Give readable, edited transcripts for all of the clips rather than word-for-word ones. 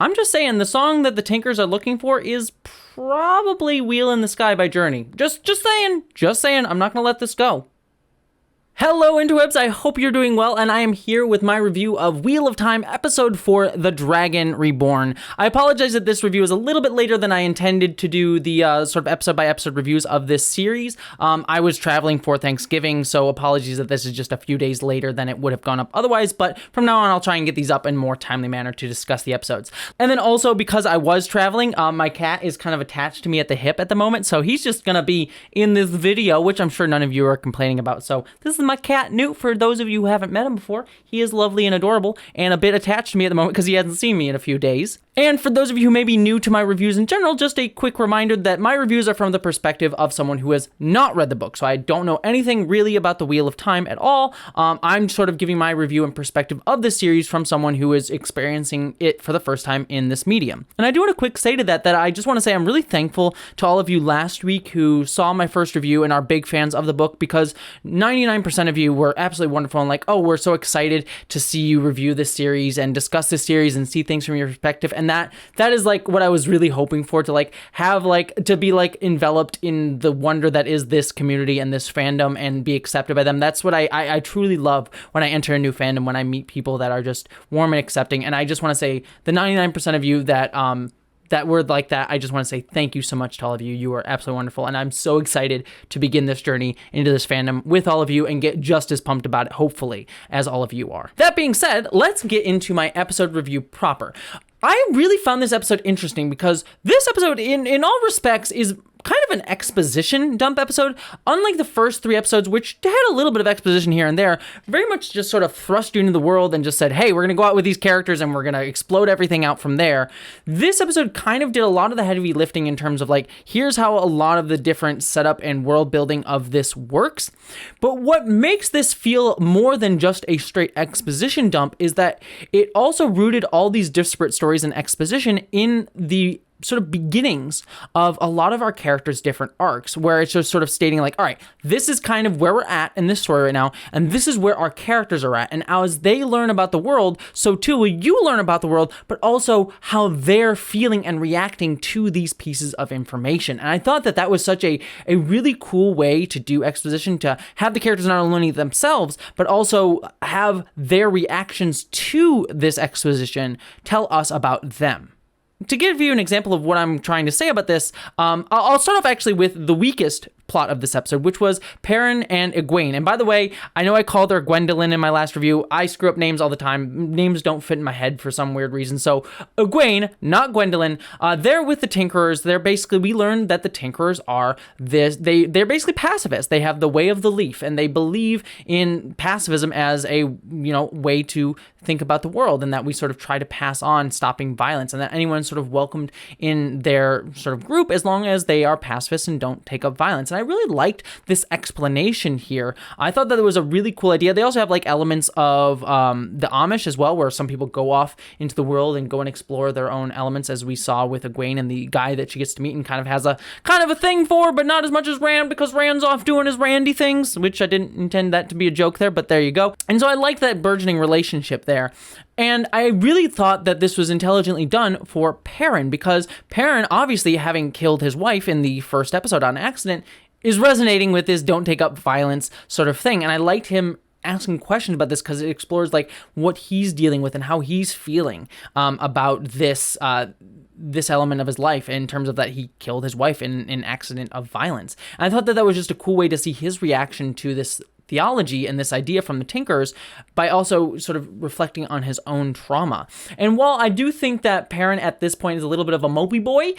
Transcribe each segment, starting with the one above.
I'm just saying the song that the Tinkers are looking for is probably Wheel in the Sky by Journey. Just saying, I'm not gonna let this go. Hello interwebs, I hope you're doing well, and I am here with my review of Wheel of Time Episode 4, The Dragon Reborn. I apologize that this review is a little bit later than I intended to do the sort of episode-by-episode reviews of this series. I was traveling for Thanksgiving, so apologies that this is just a few days later than it would have gone up otherwise, but from now on I'll try and get these up in a more timely manner to discuss the episodes. And then also, because I was traveling, my cat is kind of attached to me at the hip at the moment, so he's just gonna be in this video, which I'm sure none of you are complaining about. So this is my cat Newt. For those of you who haven't met him before, he is lovely and adorable and a bit attached to me at the moment because he hasn't seen me in a few days. And for those of you who may be new to my reviews in general, just a quick reminder that my reviews are from the perspective of someone who has not read the book, so I don't know anything really about the Wheel of Time at all. I'm sort of giving my review and perspective of the series from someone who is experiencing it for the first time in this medium. And I do want to quick say to that I just want to say I'm really thankful to all of you last week who saw my first review and are big fans of the book, because 99% of you were absolutely wonderful and like, oh, we're so excited to see you review this series and discuss this series and see things from your perspective. And that is like what I was really hoping for, to like have like to be like enveloped in the wonder that is this community and this fandom and be accepted by them. That's what I truly love when I enter a new fandom, when I meet people that are just warm and accepting. And I just want to say the 99% of you that were like that, I just want to say thank you so much to all of you. You are absolutely wonderful, and I'm so excited to begin this journey into this fandom with all of you and get just as pumped about it, hopefully, as all of you are. That being said, let's get into my episode review proper. I really found this episode interesting because this episode, in all respects, is kind of an exposition dump episode. Unlike the first 3 episodes, which had a little bit of exposition here and there, very much just sort of thrust you into the world and just said, hey, we're going to go out with these characters and we're going to explode everything out from there. This episode kind of did a lot of the heavy lifting in terms of like, here's how a lot of the different setup and world building of this works. But what makes this feel more than just a straight exposition dump is that it also rooted all these disparate stories and exposition in the sort of beginnings of a lot of our characters' different arcs, where it's just sort of stating like, all right, this is kind of where we're at in this story right now, and this is where our characters are at, and as they learn about the world, so too will you learn about the world, but also how they're feeling and reacting to these pieces of information. And I thought that was such a really cool way to do exposition, to have the characters not only themselves, but also have their reactions to this exposition tell us about them. To give you an example of what I'm trying to say about this, I'll start off actually with the weakest plot of this episode, which was Perrin and Egwene. And by the way, I know I called her Gwendolyn in my last review. I screw up names all the time. Names don't fit in my head for some weird reason. So Egwene, not Gwendolyn, they're with the Tinkerers. We learned that the Tinkerers are they're basically pacifists. They have the way of the leaf, and they believe in pacifism as a, way to think about the world, and that we sort of try to pass on stopping violence, and that anyone's sort of welcomed in their sort of group as long as they are pacifists and don't take up violence. And I really liked this explanation here. I thought that it was a really cool idea. They also have like elements of the Amish as well, where some people go off into the world and go and explore their own elements, as we saw with Egwene and the guy that she gets to meet and kind of has a thing for, but not as much as Rand, because Rand's off doing his Randy things, which I didn't intend that to be a joke there, but there you go. And so I liked that burgeoning relationship there. And I really thought that this was intelligently done for Perrin, because Perrin, obviously having killed his wife in the first episode on accident, is resonating with this don't take up violence sort of thing. And I liked him asking questions about this because it explores like what he's dealing with and how he's feeling about this element of his life, in terms of that he killed his wife in an accident of violence. And I thought that was just a cool way to see his reaction to this theology and this idea from the Tinkers, by also sort of reflecting on his own trauma. And while I do think that Perrin at this point is a little bit of a mopey boy,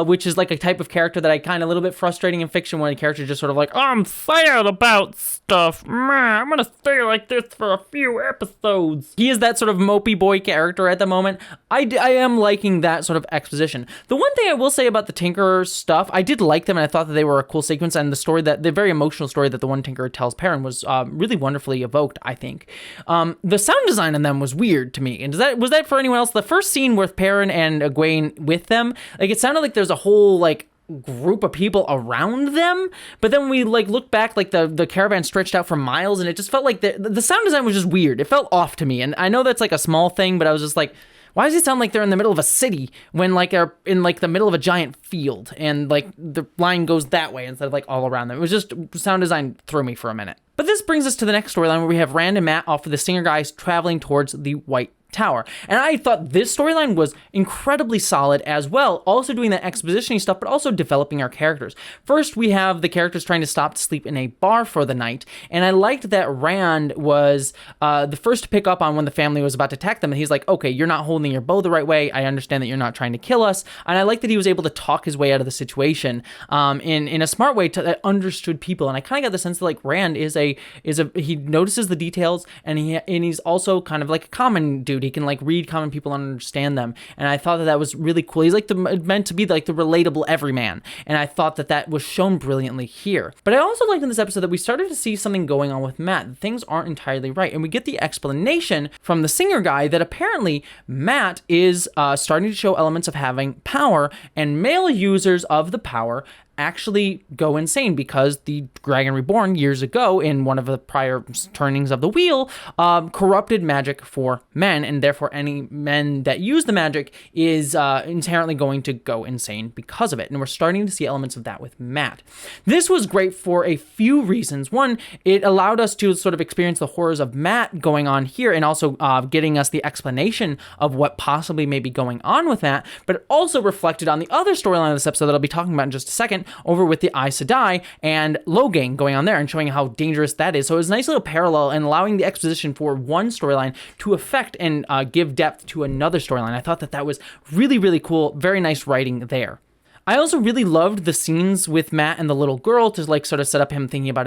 which is like a type of character that I kind of a little bit frustrating in fiction, when a character just sort of like, I'm sad about stuff, I'm gonna stay like this for a few episodes. He is that sort of mopey boy character at the moment. I am liking that sort of exposition. The one thing I will say about the Tinkerer stuff, I did like them, and I thought that they were a cool sequence, and the very emotional story that the one Tinkerer tells Perrin was really wonderfully evoked, I think. The sound design in them was weird to me. And was that for anyone else? The first scene with Perrin and Egwene with them, like, it sounded like there's a whole like group of people around them, but then we like look back, like the caravan stretched out for miles, and it just felt like the sound design was just weird. It felt off to me, and I know that's like a small thing, but I was just like, Why does it sound like they're in the middle of a city when like they're in like the middle of a giant field and like the line goes that way instead of like all around them? It was just sound design threw me for a minute. But this brings us to the next storyline where we have Rand and Mat off of the Singer guys traveling towards the White Tower. And I thought this storyline was incredibly solid as well, also doing that exposition-y stuff, but also developing our characters. First, we have the characters trying to stop to sleep in a bar for the night, and I liked that Rand was the first to pick up on when the family was about to attack them, and he's like, okay, you're not holding your bow the right way, I understand that you're not trying to kill us, and I like that he was able to talk his way out of the situation in a smart way that understood people, and I kind of got the sense that like Rand he notices the details, and he's also kind of like a common dude. He can like read common people and understand them, and I thought that was really cool. He's like meant to be like the relatable everyman, and I thought that was shown brilliantly here. But I also liked in this episode that we started to see something going on with Mat. Things aren't entirely right, and we get the explanation from the Singer guy that apparently Mat is starting to show elements of having power, and male users of the power actually go insane because the Dragon Reborn years ago in one of the prior turnings of the wheel corrupted magic for men, and therefore any men that use the magic is inherently going to go insane because of it. And we're starting to see elements of that with Mat. This was great for a few reasons. One, it allowed us to sort of experience the horrors of Mat going on here, and also getting us the explanation of what possibly may be going on with Mat, but it also reflected on the other storyline of this episode that I'll be talking about in just a second, over with the Aes Sedai and Logain going on there and showing how dangerous that is. So it was a nice little parallel and allowing the exposition for one storyline to affect and give depth to another storyline. I thought that was really, really cool. Very nice writing there. I also really loved the scenes with Mat and the little girl to like sort of set up him thinking about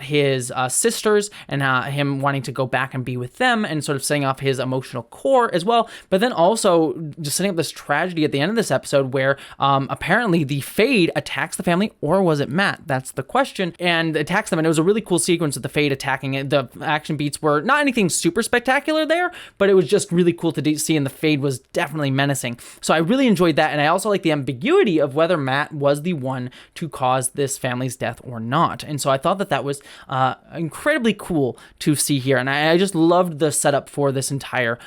his sisters and him wanting to go back and be with them, and sort of setting off his emotional core as well. But then also just setting up this tragedy at the end of this episode where apparently the Fade attacks the family, or was it Mat? That's the question, and attacks them. And it was a really cool sequence of the Fade attacking it. The action beats were not anything super spectacular there, but it was just really cool to see, and the Fade was definitely menacing. So I really enjoyed that, and I also like the ambiguity of whether Mat was the one to cause this family's death or not. And so I thought that was incredibly cool to see here, and I just loved the setup for this entire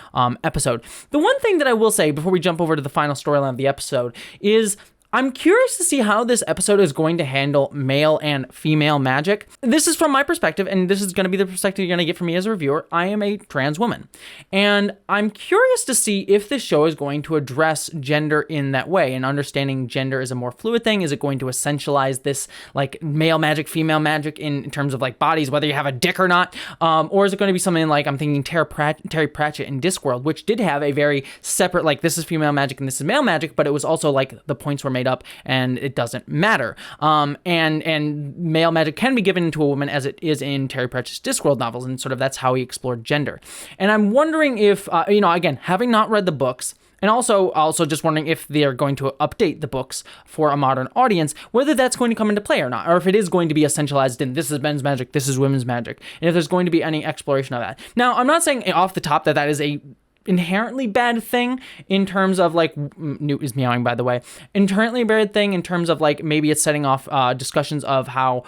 episode. The one thing that I will say before we jump over to the final storyline of the episode is I'm curious to see how this episode is going to handle male and female magic. This is from my perspective, and this is going to be the perspective you're going to get from me as a reviewer. I am a trans woman, and I'm curious to see if this show is going to address gender in that way, and understanding gender is a more fluid thing. Is it going to essentialize this like male magic, female magic in terms of like bodies, whether you have a dick or not? Or is it going to be something like, I'm thinking Terry Pratchett in Discworld, which did have a very separate, like, this is female magic and this is male magic, but it was also like the points were made up and it doesn't matter. And male magic can be given to a woman, as it is in Terry Pratchett's Discworld novels, and sort of that's how he explored gender. And I'm wondering if, again, having not read the books, and also just wondering if they are going to update the books for a modern audience, whether that's going to come into play or not, or if it is going to be essentialized in this is men's magic, this is women's magic, and if there's going to be any exploration of that. Now, I'm not saying off the top that is a inherently bad thing in terms of like, Newt is meowing by the way, inherently bad thing in terms of like maybe it's setting off discussions of how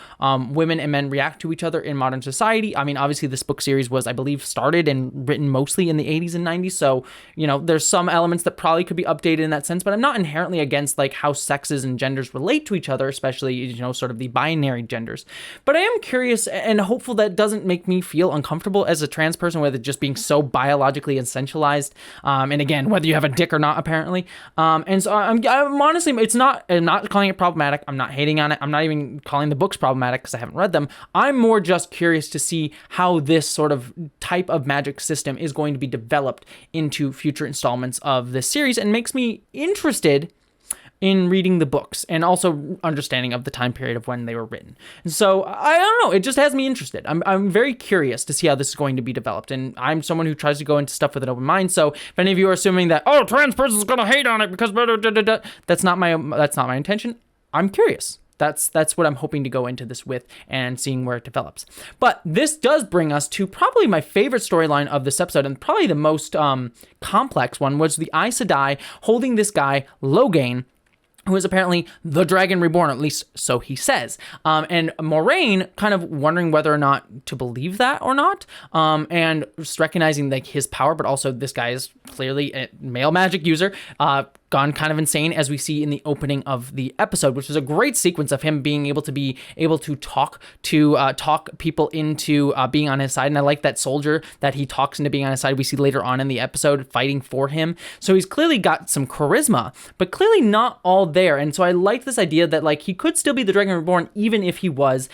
women and men react to each other in modern society. I mean, obviously this book series was, I believe, started and written mostly in the 80s and 90s, so there's some elements that probably could be updated in that sense, but I'm not inherently against like how sexes and genders relate to each other, especially sort of the binary genders. But I am curious and hopeful that doesn't make me feel uncomfortable as a trans person with it just being so biologically essentialized. And again, whether you have a dick or not, apparently. And so I'm honestly, I'm not calling it problematic. I'm not hating on it. I'm not even calling the books problematic because I haven't read them. I'm more just curious to see how this sort of type of magic system is going to be developed into future installments of this series, and makes me interested in reading the books and also understanding of the time period of when they were written. And so I don't know, it just has me interested. I'm very curious to see how this is going to be developed, and I'm someone who tries to go into stuff with an open mind. So if any of you are assuming that trans person's gonna hate on it because that's not my intention. I'm curious. That's what I'm hoping to go into this with, and seeing where it develops. But this does bring us to probably my favorite storyline of this episode, and probably the most complex one, was the Aes Sedai holding this guy Logain who is apparently the Dragon Reborn, at least so he says. And Moraine kind of wondering whether or not to believe that or not, and just recognizing like his power, but also this guy is clearly a male magic user, gone kind of insane, as we see in the opening of the episode, which is a great sequence of him being able to talk people into being on his side. And I like that soldier that he talks into being on his side we see later on in the episode fighting for him. So he's clearly got some charisma, but clearly not all there. And so I like this idea that like he could still be the Dragon Reborn even if he was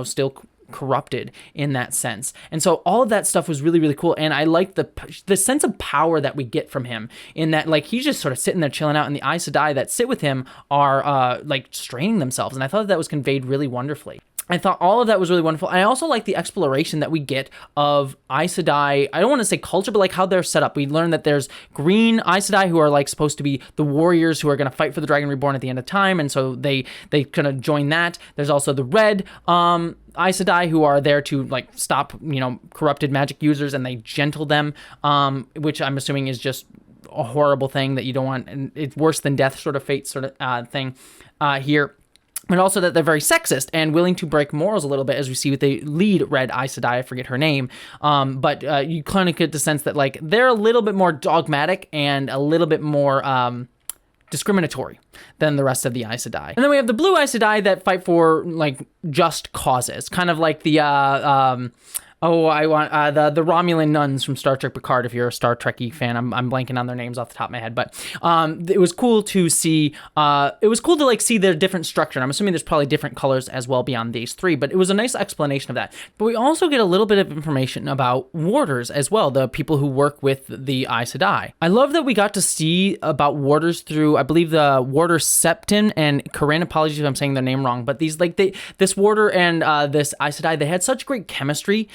still corrupted in that sense. And so all of that stuff was really, really cool. And I like the sense of power that we get from him, in that like he's just sort of sitting there chilling out, and the Aes Sedai that sit with him are like straining themselves. And I thought that was conveyed really wonderfully. I thought all of that was really wonderful. I also like the exploration that we get of Aes Sedai. I don't want to say culture, but like how they're set up. We learn that there's green Aes Sedai who are like supposed to be the warriors who are going to fight for the Dragon Reborn at the end of time, and so they kind of join that. There's also the red Aes Sedai who are there to like stop corrupted magic users, and they gentle them, which I'm assuming is just a horrible thing that you don't want, and it's worse than death sort of fate sort of thing here. But also that they're very sexist and willing to break morals a little bit, as we see with the lead red Aes Sedai. I forget her name. But you kind of get the sense that like they're a little bit more dogmatic and a little bit more discriminatory than the rest of the Aes Sedai. And then we have the blue Aes Sedai that fight for like just causes, kind of like the the Romulan nuns from Star Trek Picard. If you're a Star Trekky fan, I'm blanking on their names off the top of my head, but it was cool to see. It was cool to like see their different structure. And I'm assuming there's probably different colors as well beyond these three, but it was a nice explanation of that. But we also get a little bit of information about warders as well, the people who work with the Aes Sedai. I love that we got to see about warders through, I believe, the warder Septon and Corinne. Apologies if I'm saying their name wrong, but this warder and this Aes Sedai, they had such great chemistry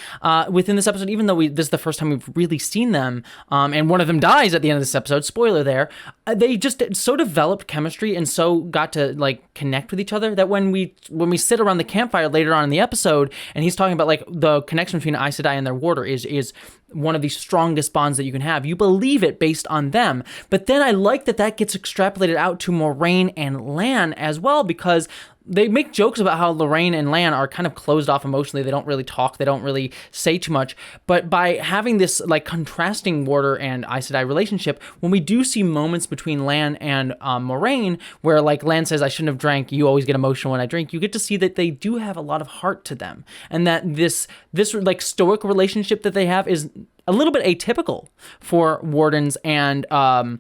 within this episode, even though this is the first time we've really seen them, and one of them dies at the end of this episode, spoiler there. They just so developed chemistry and so got to like connect with each other that when we sit around the campfire later on in the episode, and he's talking about like the connection between Aes Sedai and their warder is one of the strongest bonds that you can have. You believe it based on them. But then I like that gets extrapolated out to Moraine and Lan as well, because they make jokes about how Lorraine and Lan are kind of closed off emotionally. They don't really talk. They don't really say too much. But by having this like contrasting warder and Aes Sedai relationship, when we do see moments between Lan and Moraine, where like Lan says, "I shouldn't have drank. You always get emotional when I drink," you get to see that they do have a lot of heart to them, and that this like stoic relationship that they have is a little bit atypical for wardens and Aes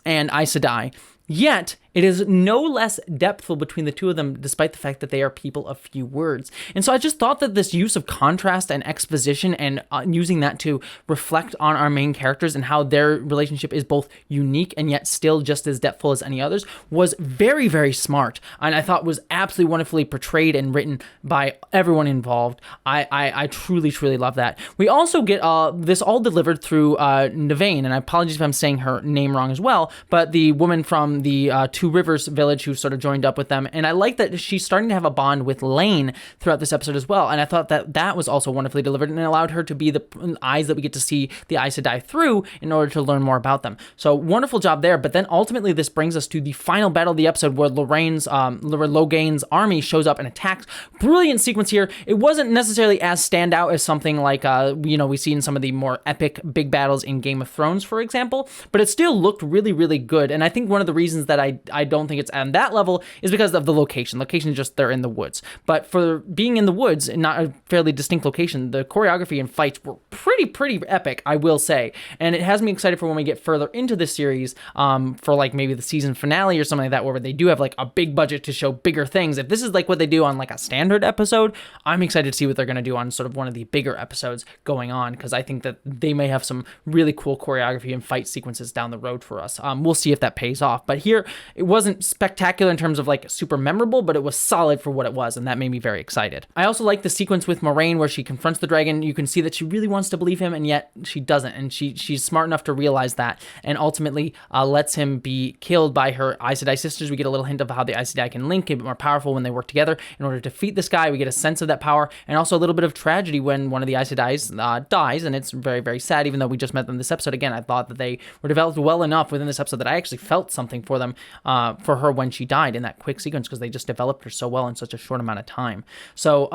Sedai. Yet, it is no less depthful between the two of them, despite the fact that they are people of few words. And so I just thought that this use of contrast and exposition and using that to reflect on our main characters and how their relationship is both unique and yet still just as depthful as any others was very, very smart. And I thought was absolutely wonderfully portrayed and written by everyone involved. I truly, truly love that. We also get this all delivered through Nevane, and I apologize if I'm saying her name wrong as well, but the woman from the Two Rivers village who sort of joined up with them. And I like that she's starting to have a bond with Lane throughout this episode as well. And I thought that was also wonderfully delivered and allowed her to be the eyes that we get to see the Aes Sedai through in order to learn more about them. So wonderful job there. But then ultimately this brings us to the final battle of the episode where Logain's army shows up and attacks. Brilliant sequence here. It wasn't necessarily as standout as something like, we see in some of the more epic big battles in Game of Thrones, for example, but it still looked really, really good. And I think one of the reasons that I don't think it's on that level is because of the location. Location is just they're in the woods. But for being in the woods and not a fairly distinct location, the choreography and fights were pretty epic, I will say. And it has me excited for when we get further into this series, for like maybe the season finale or something like that, where they do have like a big budget to show bigger things. If this is like what they do on like a standard episode, I'm excited to see what they're going to do on sort of one of the bigger episodes going on, because I think that they may have some really cool choreography and fight sequences down the road for us. We'll see if that pays off. But here, it wasn't spectacular in terms of like super memorable, but it was solid for what it was, and that made me very excited. I also like the sequence with Moiraine where she confronts the dragon. You can see that she really wants to believe him, and yet she doesn't, and she's smart enough to realize that, and ultimately lets him be killed by her Aes Sedai sisters. We get a little hint of how the Aes Sedai can link, get more powerful when they work together in order to defeat this guy. We get a sense of that power, and also a little bit of tragedy when one of the Aes Sedai dies, and it's very, very sad, even though we just met them this episode. Again, I thought that they were developed well enough within this episode that I actually felt something for them, for her when she died in that quick sequence, because they just developed her so well in such a short amount of time. So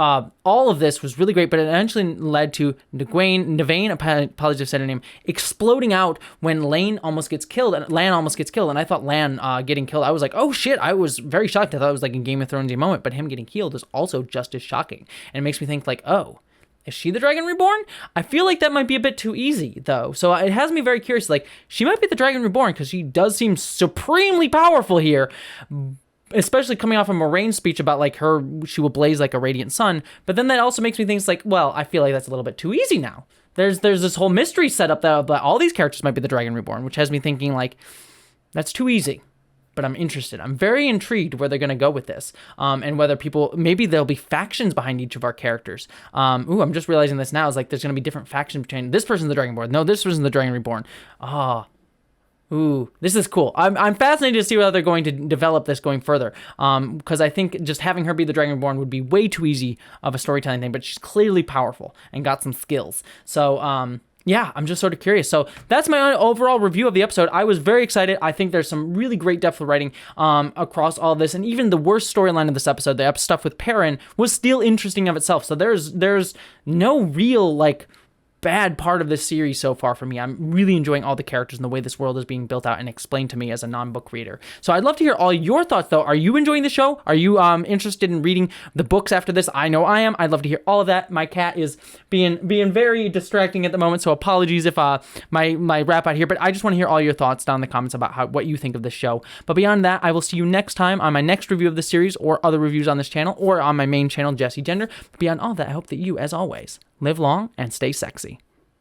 all of this was really great, but it eventually led to Navain, apologies if I said her name, exploding out when Lan almost gets killed, and I thought Lan getting killed, I was like, oh shit, I was very shocked. I thought it was like a Game of Thrones moment, but him getting killed is also just as shocking, and it makes me think like, oh, is she the Dragon Reborn? I feel like that might be a bit too easy, though. So it has me very curious. Like, she might be the Dragon Reborn because she does seem supremely powerful here, especially coming off of Moraine's speech about, like, she will blaze like a radiant sun. But then that also makes me think, like, well, I feel like that's a little bit too easy now. There's this whole mystery set up that all these characters might be the Dragon Reborn, which has me thinking, like, that's too easy. But I'm interested. I'm very intrigued where they're going to go with this, and whether maybe there'll be factions behind each of our characters. I'm just realizing this now. Is like there's going to be different factions between this person's the Dragonborn. No, this person's the Dragon Reborn. This is cool. I'm fascinated to see how they're going to develop this going further. Because I think just having her be the Dragon Reborn would be way too easy of a storytelling thing. But she's clearly powerful and got some skills. So yeah, I'm just sort of curious. So that's my overall review of the episode. I was very excited. I think there's some really great depth of writing across all of this. And even the worst storyline of this episode, the stuff with Perrin, was still interesting of itself. So there's no real, like, bad part of this series so far for me. I'm really enjoying all the characters and the way this world is being built out and explained to me as a non-book reader. So I'd love to hear all your thoughts, though. Are you enjoying the show? Are you interested in reading the books after this? I know I am. I'd love to hear all of that. My cat is being very distracting at the moment, so apologies if my wrap out here, but I just want to hear all your thoughts down in the comments about what you think of the show. But beyond that, I will see you next time on my next review of the series or other reviews on this channel or on my main channel, Jessie Gender. But beyond all that, I hope that you, as always, live long and stay sexy.